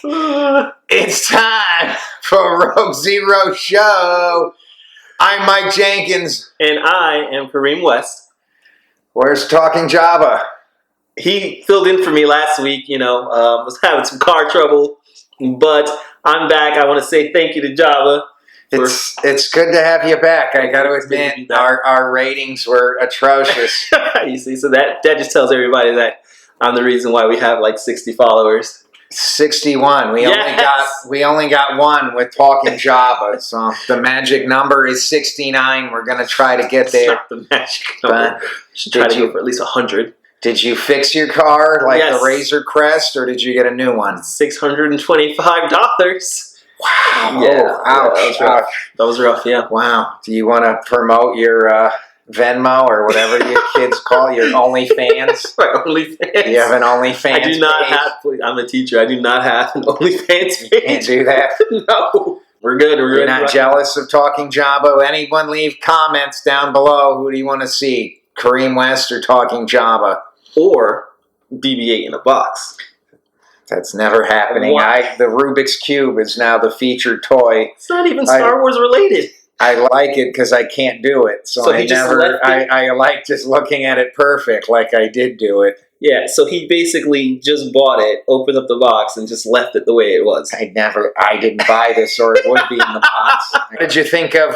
It's time for Rogue Zero Show. I'm Mike Jenkins. And I am Kareem West. Where's Talking Jabba? He filled in for me last week, was having some car trouble, but I'm back. I want to say thank you to Jabba. It's good to have you back. I got to admit, our ratings were atrocious. You see, so that just tells everybody that I'm the reason why we have like 60 followers. 61. We only got one with Talking Jabba. So the magic number is 69. We're gonna try to get there. Not the magic number. Should try to go for at least 100. Did you fix your car like the Razor Crest, or did you get a new one? $625. Wow. Yeah. Ouch. That was rough. Yeah. Wow. Do you want to promote your Venmo or whatever your kids call your OnlyFans? My OnlyFans. You have an OnlyFans I do not page? I'm a teacher. I do not have an OnlyFans page. Can't do that? No. We're good. You're not jealous of Talking Jabba? Anyone leave comments down below. Who do you want to see? Kareem West or Talking Jabba? Or BB-8 in a box. That's never happening. The Rubik's Cube is now the featured toy. It's not even Star Wars related. I like it because I can't do it. So I like just looking at it perfect like I did do it. Yeah, so he basically just bought it, opened up the box, and just left it the way it was. I didn't buy this, or it would be in the box. What did you think of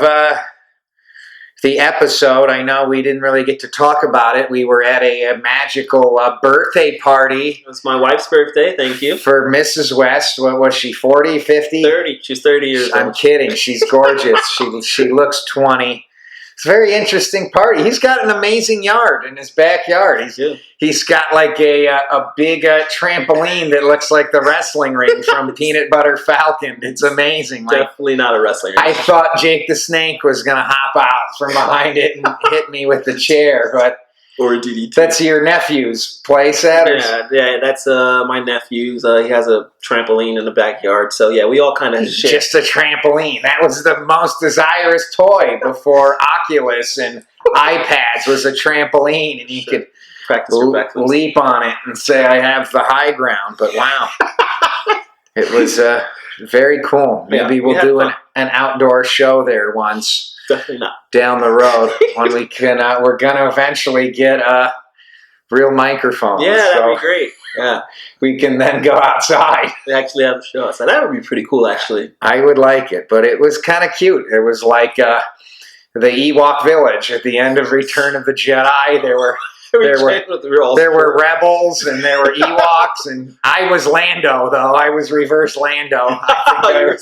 the episode? I know we didn't really get to talk about it. We were at a magical birthday party. It was my wife's birthday, thank you. For Mrs. West. What was she, 40, 50? 30. She's 30 years old. I'm kidding. She's gorgeous. She looks 20. It's a very interesting party. He's got an amazing yard in his backyard. He's got like a big trampoline that looks like the wrestling ring from Peanut Butter Falcon. It's amazing. Definitely not a wrestling ring. I thought Jake the Snake was going to hop out from behind it and hit me with the chair, but or DDT. That's your nephew's place, at? Yeah, that's my nephew's. He has a trampoline in the backyard. So, yeah, we all kind of share. Just a trampoline. That was the most desirous toy before Oculus and iPads was a trampoline, and you could practice leap on it and say, I have the high ground. But, wow. It was very cool. Maybe we'll do an outdoor show there once. Definitely not. Down the road when we can, we're going to eventually get a real microphone. Yeah, that'd be great. Yeah. We can then go outside. They actually have a show. So that would be pretty cool, actually. I would like it, but it was kind of cute. It was like the Ewok village at the end of Return of the Jedi. There were rebels and there were Ewoks, and I was Lando, though. I was reverse Lando. I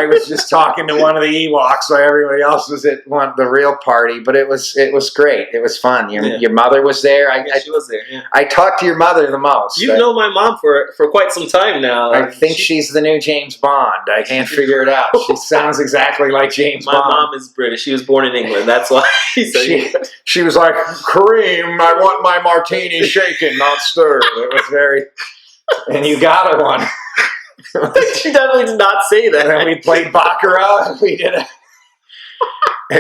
was just talking to one of the Ewoks while everybody else was at the real party, but it was great. It was fun. Your mother was there. She was there. Yeah. I talked to your mother the most. You know my mom for quite some time now. I think she's the new James Bond. I can't figure it out. She sounds exactly like James Bond. My mom is British. She was born in England. That's why she was like, Kareem, I want my martini shaken, not stirred. It was very... And you got her one. She definitely did not say that. And then we played Baccarat. It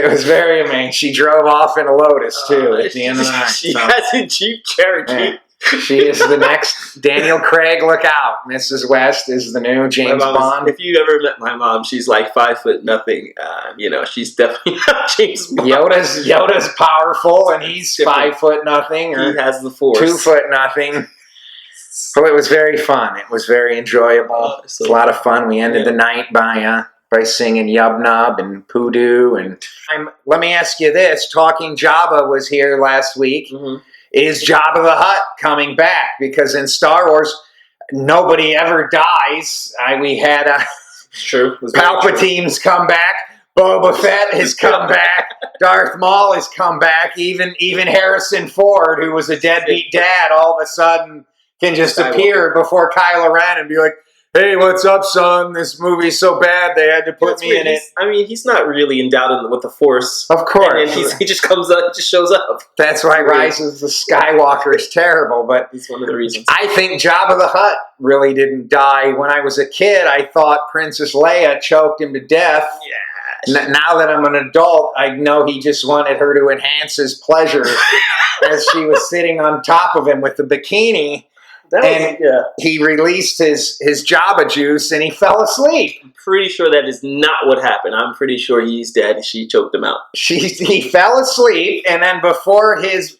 was very amazing. She drove off in a Lotus, too, at the end of the night. She has a Jeep Cherokee. Yeah. She is the next Daniel Craig. Look out. Mrs. West is the new James Bond. If you ever met my mom, she's like 5'0". She's definitely not James Bond. Yoda's powerful, and he's 5'0". He has the Force. 2'0". So it was very fun. It was very enjoyable. It was a lot of fun. We ended the night by singing Yub Nub and Poodoo. And let me ask you this. Talking Jabba was here last week. Mm-hmm. Is Jabba the Hutt coming back? Because in Star Wars, nobody ever dies. We had Palpatine's come back. Boba Fett has come back. Darth Maul has come back. Even Harrison Ford, who was a deadbeat dad, all of a sudden can just appear before Kylo Ren and be like, hey, what's up, son? This movie's so bad they had to put me in it. I mean, he's not really endowed with the Force. Of course. And he just comes up, just shows up. That's why Rise of the Skywalker is terrible, but it's one of the reasons. I think Jabba the Hutt really didn't die. When I was a kid, I thought Princess Leia choked him to death. Yeah. Now that I'm an adult, I know he just wanted her to enhance his pleasure as she was sitting on top of him with the bikini. He released his Jabba juice and he fell asleep. I'm pretty sure that is not what happened. I'm pretty sure he's dead and she choked him out. He fell asleep, and then before his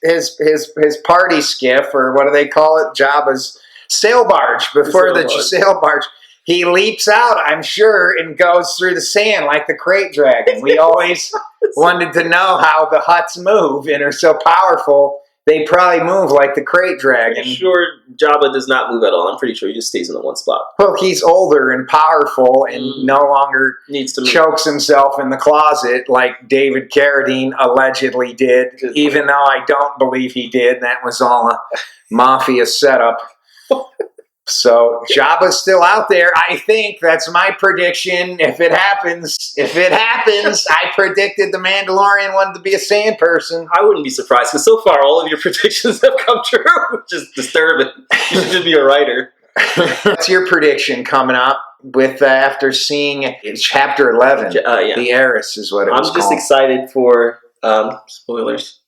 party skiff, or what do they call it, Jabba's sail barge, sail barge, he leaps out, I'm sure, and goes through the sand like the crate dragon. We always wanted to know how the Hutts move and are so powerful. They probably move like the crate dragon. I'm sure Jabba does not move at all. I'm pretty sure he just stays in the one spot. Well, he's older and powerful and no longer needs to move. Chokes himself in the closet like David Carradine allegedly did, even though I don't believe he did. That was all a mafia setup. So Jabba's still out there. I think that's my prediction. If it happens, I predicted the Mandalorian wanted to be a sand person. I wouldn't be surprised because so far all of your predictions have come true, which is disturbing. You should just be a writer. What's your prediction coming up with after seeing Chapter 11? The Heiress is what it was called. I'm just excited for spoilers.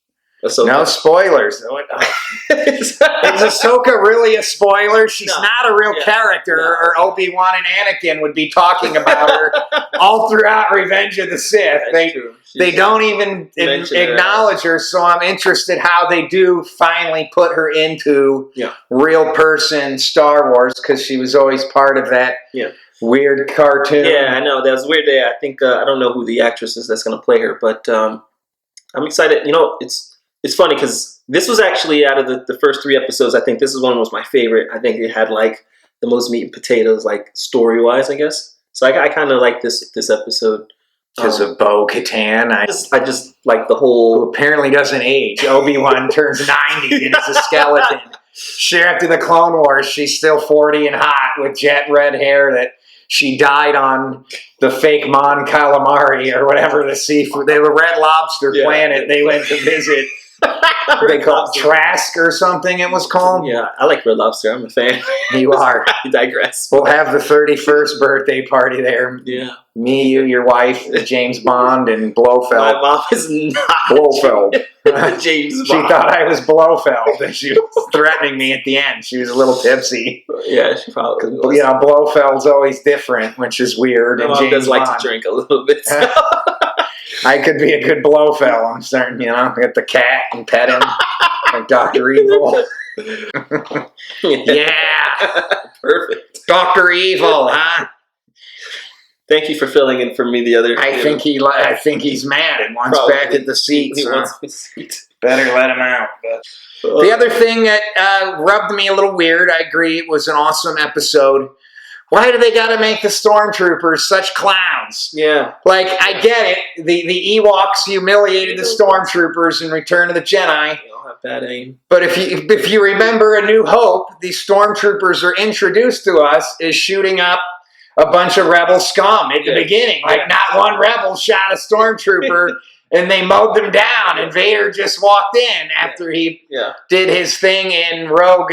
Ahsoka. No spoilers. Is Ahsoka really a spoiler? She's not a real character, or Obi-Wan and Anakin would be talking about her all throughout Revenge of the Sith. They don't even acknowledge her, so I'm interested how they do finally put her into real person Star Wars, because she was always part of that weird cartoon. Yeah, I know. That was weird. I think, I don't know who the actress is that's going to play her, but I'm excited. You know, it's funny because this was actually out of the first 3 episodes. I think this is one was my favorite. I think it had like the most meat and potatoes, like story wise, I guess. So I kind of like this episode because of Bo-Katan. I just like the whole. Who apparently doesn't age. Obi-Wan turns 90 and is a skeleton. Sure, after the Clone Wars, she's still 40 and hot with jet red hair that she died on the fake Mon Calamari or whatever the seafood. They were Red Lobster planet. They went to visit. They call it Trask or something it was called. Yeah, I like Red Lobster. I'm a fan. You are. I digress. We'll have the 31st birthday party there. Yeah. Me, you, your wife, James Bond, and Blofeld. My mom is not Blofeld. James Bond. She thought I was Blofeld, and she was threatening me at the end. She was a little tipsy. Yeah, she probably was. You know, Blofeld's always different, which is weird. My and mom James does like Bond. to drink a little bit. So. I could be a good Blofeld. I'm starting, get the cat and pet him like Dr. Evil. Yeah. Perfect. Dr. Evil, huh? Thank you for filling in for me the other. I think he's mad and wants back at the seats. He wants the seat. Better let him out. The other thing that rubbed me a little weird, I agree, it was an awesome episode. Why do they got to make the stormtroopers such clowns? Yeah. Like, I get it. The Ewoks humiliated the stormtroopers in Return of the Jedi. They don't have bad aim. But if you remember A New Hope, the stormtroopers are introduced to us as shooting up a bunch of rebel scum at the beginning. Like, not one rebel shot a stormtrooper, and they mowed them down, and Vader just walked in after he did his thing in Rogue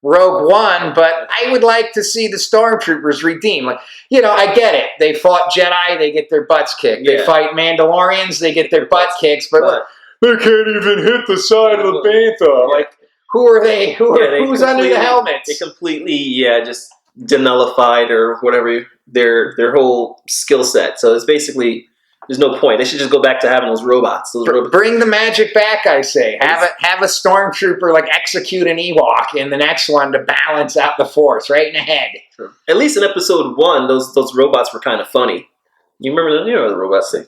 One. But I would like to see the stormtroopers redeemed. Like, I get it. They fought Jedi, they get their butts kicked. They fight Mandalorians, they get their butt kicks. But they can't even hit the side of the bantha. Like, who are they? Who's under the helmets? They completely, just denullified or whatever their whole skill set. So it's basically there's no point. They should just go back to having those robots. Bring the magic back, I say. Have a stormtrooper like execute an Ewok in the next one to balance out the force right in the head. Sure. At least in episode 1, those robots were kind of funny. You remember the robots? The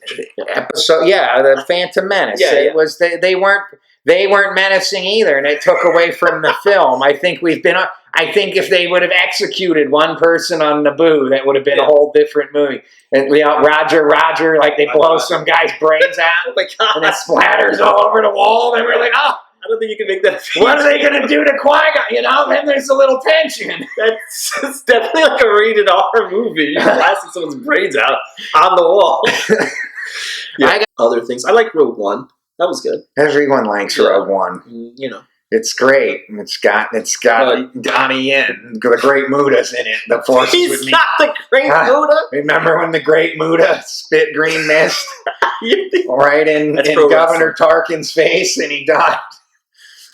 Phantom Menace. It was they weren't menacing either, and it took away from the film. I think if they would have executed one person on Naboo, that would have been a whole different movie. And Roger, like they blow some guy's brains out, oh my God. and it splatters all over the wall. And we're like, oh, I don't think you can make that. What are they going to do to Qui-Gon? Then there's a little tension. It's definitely like a rated R movie. You're blasting someone's brains out on the wall. Other things. I like Rogue One. That was good. Everyone likes Rogue One. It's great. It's got Donnie Yen. The Great Muda's in it. The Force is with me. He's not the Great Muda. Remember when the Great Muda spit green mist right in Governor Tarkin's face and he died?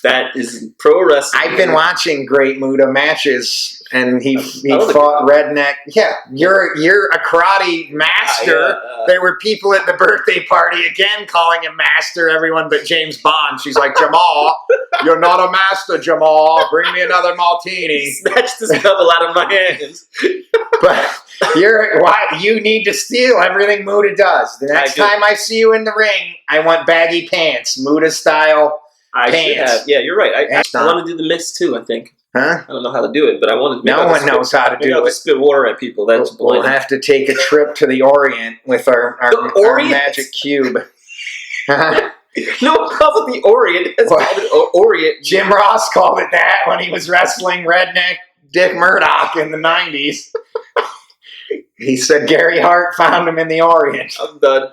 That is pro wrestling. I've been watching Great Muta matches, and he fought Redneck. Yeah, you're a karate master. There were people at the birthday party again calling him master. Everyone but James Bond. She's like, Jamal, you're not a master, Jamal. Bring me another martini. Snatch this couple out of my hands. But you need to steal everything Muta does. The next time I see you in the ring, I want baggy pants, Muta style. I should have. Yeah, you're right. I want to do the mist too, I think. Huh? I don't know how to do it, but I want to. No one knows how to do it. Spit water at people. That's we'll have to take a trip to the Orient with our magic cube. No one calls it the Orient. It's called the Orient. Jim Ross called it that when he was wrestling Redneck Dick Murdoch in the 90s. He said Gary Hart found him in the Orient. I'm done.